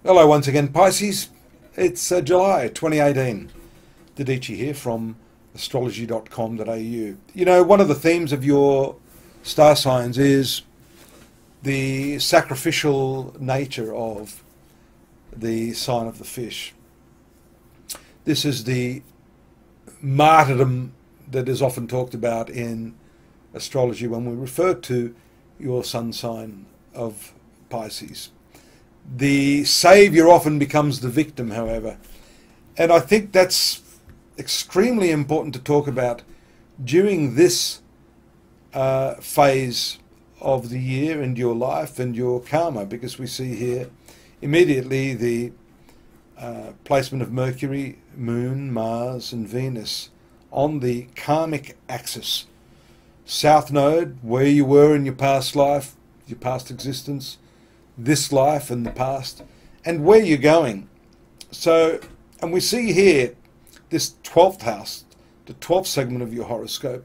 Hello once again, Pisces. It's July 2018. Dadhichi here from astrology.com.au. You know, one of the themes of your star signs is the sacrificial nature of the sign of the fish. This is the martyrdom that is often talked about in astrology when we refer to your sun sign of Pisces. The saviour often becomes the victim, however, and I think that's extremely important to talk about during this phase of the year and your life and your karma, because we see here immediately the placement of Mercury, Moon, Mars and Venus on the karmic axis. South node, where you were in your past life, your past existence, this life and the past, and where you're going. So, and we see here this 12th house, the 12th segment of your horoscope,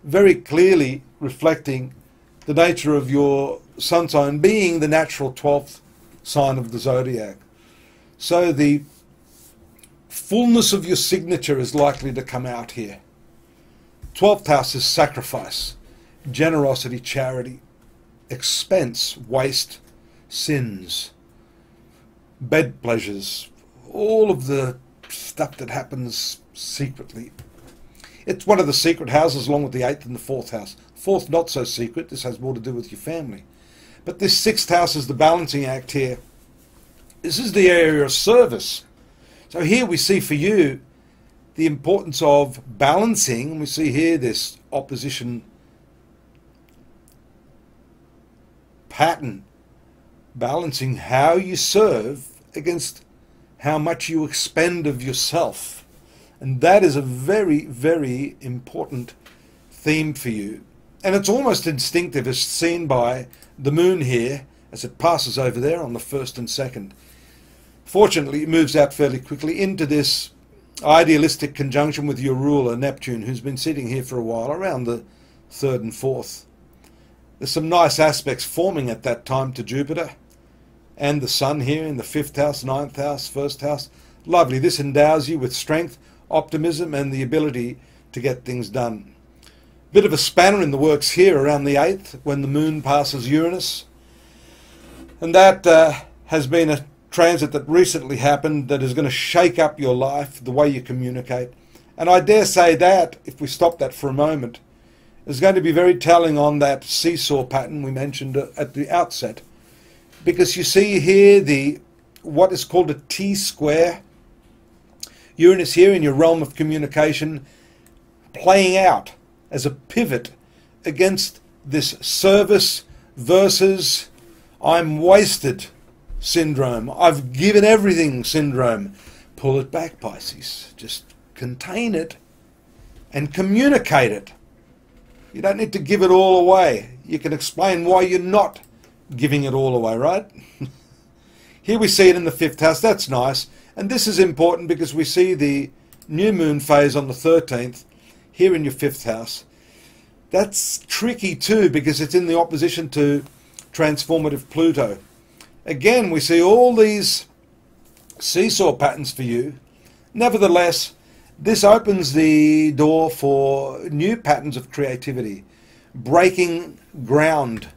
very clearly reflecting the nature of your sun sign being the natural 12th sign of the zodiac. So the fullness of your signature is likely to come out here. 12th house is sacrifice, generosity, charity, expense, waste, sins, bed pleasures, all of the stuff that happens secretly. It's one of the secret houses along with the 8th and the 4th house. 4th not so secret, this has more to do with your family. But this 6th house is the balancing act here. This is the area of service. So here we see for you the importance of balancing, and we see here this opposition pattern, balancing how you serve against how much you expend of yourself. And that is a very, very important theme for you. And it's almost instinctive, as seen by the moon here as it passes over there on the 1st and 2nd. Fortunately, it moves out fairly quickly into this idealistic conjunction with your ruler, Neptune, who's been sitting here for a while, around the 3rd and 4th. There's some nice aspects forming at that time to Jupiter and the Sun here in the 5th house, 9th house, 1st house. Lovely. This endows you with strength, optimism and the ability to get things done. Bit of a spanner in the works here around the 8th when the moon passes Uranus. And that has been a transit that recently happened that is going to shake up your life, the way you communicate. And I dare say that, if we stop that for a moment, is going to be very telling on that seesaw pattern we mentioned at the outset. Because you see here the what is called a T-square. Uranus here in your realm of communication playing out as a pivot against this service versus I'm wasted syndrome. I've given everything syndrome. Pull it back, Pisces. Just contain it and communicate it. You don't need to give it all away. You can explain why you're not giving it all away, right? Here we see it in the 5th house. That's nice. And this is important because we see the new moon phase on the 13th here in your 5th house. That's tricky too because it's in the opposition to transformative Pluto. Again, we see all these seesaw patterns for you. Nevertheless, this opens the door for new patterns of creativity, breaking ground,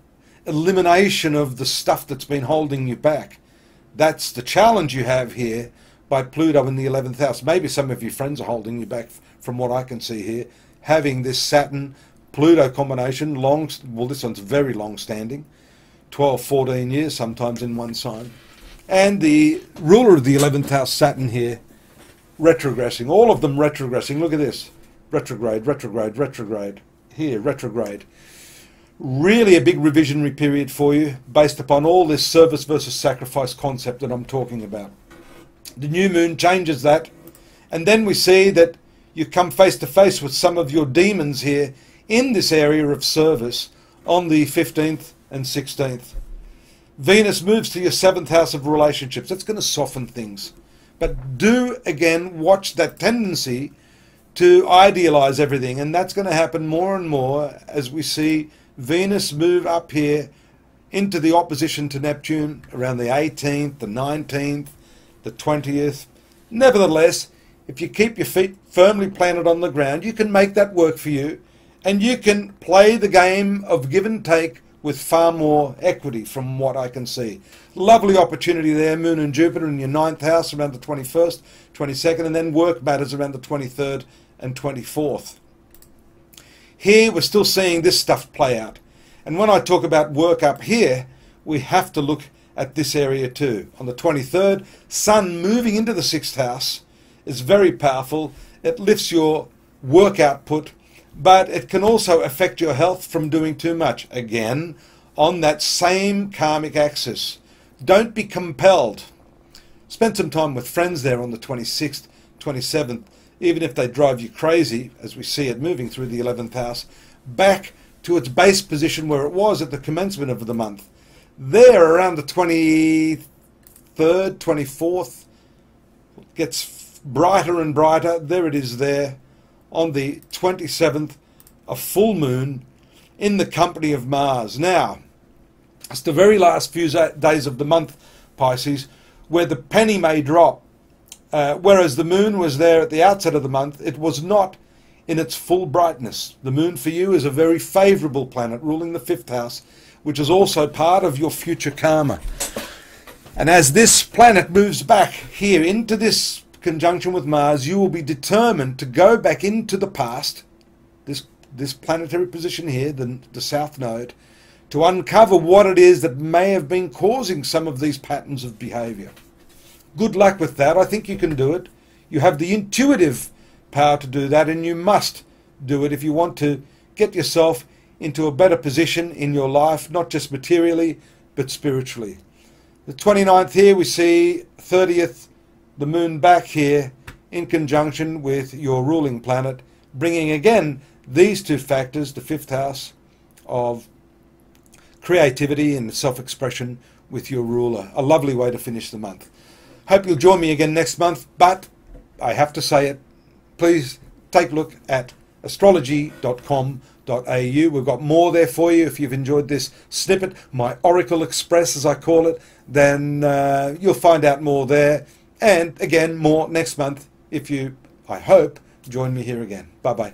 elimination of the stuff that's been holding you back. That's the challenge you have here by Pluto in the 11th house. Maybe some of your friends are holding you back from what I can see here, having this Saturn-Pluto combination, well, this one's very long-standing, 12, 14 years sometimes in one sign. And the ruler of the 11th house, Saturn here, retrogressing, all of them retrogressing. Look at this, retrograde, retrograde, retrograde, here, retrograde. Really a big revisionary period for you based upon all this service versus sacrifice concept that I'm talking about. The new moon changes that, and then we see that you come face to face with some of your demons here in this area of service on the 15th and 16th. Venus moves to your 7th house of relationships. That's going to soften things. But do, again, watch that tendency to idealize everything. And that's going to happen more and more as we see Venus move up here into the opposition to Neptune around the 18th, the 19th, the 20th. Nevertheless, if you keep your feet firmly planted on the ground, you can make that work for you, and you can play the game of give and take with far more equity from what I can see. Lovely opportunity there, Moon and Jupiter in your 9th house around the 21st, 22nd, and then work matters around the 23rd and 24th. Here we're still seeing this stuff play out. And when I talk about work up here, we have to look at this area too. On the 23rd, Sun moving into the 6th house is very powerful. It lifts your work output, but it can also affect your health from doing too much. Again, on that same karmic axis. Don't be compelled. Spend some time with friends there on the 26th, 27th, even if they drive you crazy, as we see it moving through the 11th house, back to its base position where it was at the commencement of the month. There, around the 23rd, 24th, it gets brighter and brighter. There it is there. On the 27th, a full moon in the company of Mars. Now, it's the very last few days of the month, Pisces, where the penny may drop. Whereas the moon was there at the outset of the month, it was not in its full brightness. The moon for you is a very favourable planet ruling the 5th house, which is also part of your future karma. And as this planet moves back here into this conjunction with Mars, you will be determined to go back into the past, this planetary position here, the South Node, to uncover what it is that may have been causing some of these patterns of behaviour. Good luck with that. I think you can do it. You have the intuitive power to do that, and you must do it if you want to get yourself into a better position in your life, not just materially, but spiritually. The 29th here, we see 30th, the moon back here in conjunction with your ruling planet, bringing again these two factors, the 5th house of creativity and self-expression with your ruler. A lovely way to finish the month. Hope you'll join me again next month, but I have to say it, please take a look at astrology.com.au. We've got more there for you. If you've enjoyed this snippet, my Oracle Express as I call it, then you'll find out more there. And again, more next month if you, I hope, join me here again. Bye-bye.